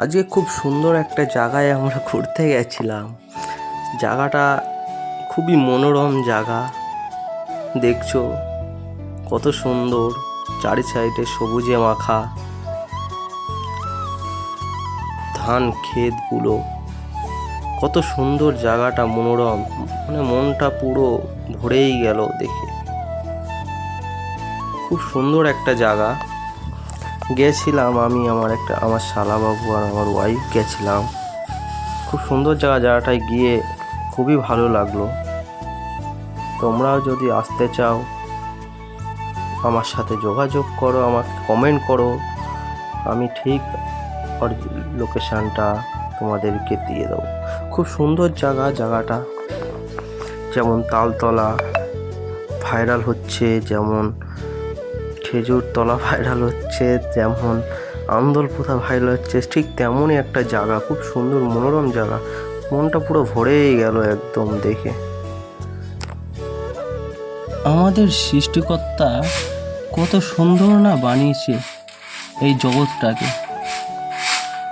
আজকে খুব সুন্দর একটা জায়গায় আমরা ঘুরতে গেছিলাম। জায়গাটা খুবই মনোরম জায়গা। দেখছো কত সুন্দর, চারি সাইডে সবুজে মাখা ধান ক্ষেতগুলো। কত সুন্দর জায়গাটা, মনোরম, মানে মনটা পুরো ভরেই গেল দেখে। খুব সুন্দর একটা জায়গা। গেছিলাম আমি, আমার শালাবাবু আর আমার ওয়াইফ গেছিলাম। খুব সুন্দর জায়গাটায় গিয়ে খুবই ভালো লাগলো। তোমরাও যদি আসতে চাও আমার সাথে যোগাযোগ করো, আমাকে কমেন্ট করো, আমি ঠিক লোকেশানটা তোমাদেরকে দিয়ে দেবো। খুব সুন্দর জায়গাটা যেমন তালতলা ভাইরাল হচ্ছে, যেমন খেজুরতলা ভাইরাল হচ্ছে, যেমন আন্দলপোতা ভাইরাল হচ্ছে, ঠিক তেমনই একটা জায়গা। খুব সুন্দর মনোরম জায়গা, মনটা পুরো ভরেই গেল একদম দেখে। আমাদের সৃষ্টিকর্তা কত সুন্দর না বানিয়েছে এই জগৎটাকে,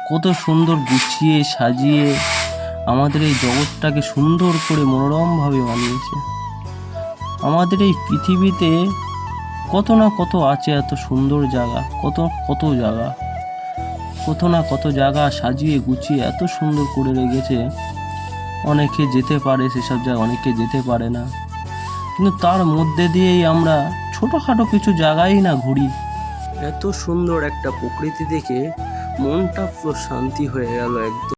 কত সুন্দর গুছিয়ে সাজিয়ে আমাদের এই জগৎটাকে সুন্দর করে মনোরমভাবে বানিয়েছে। আমাদের এই পৃথিবীতে কত না কত আছে এত সুন্দর জায়গা, কত জায়গা, কত না কত জায়গা সাজিয়ে গুছিয়ে এত সুন্দর করে রেখেছে। অনেকে যেতে পারে সেসব জায়গা, অনেকে যেতে পারে না, কিন্তু তার মধ্যে দিয়েই আমরা ছোটোখাটো কিছু জায়গায় না ঘুরি। এত সুন্দর একটা প্রকৃতি দেখে মনটা পুরো শান্তি হয়ে গেল একদম।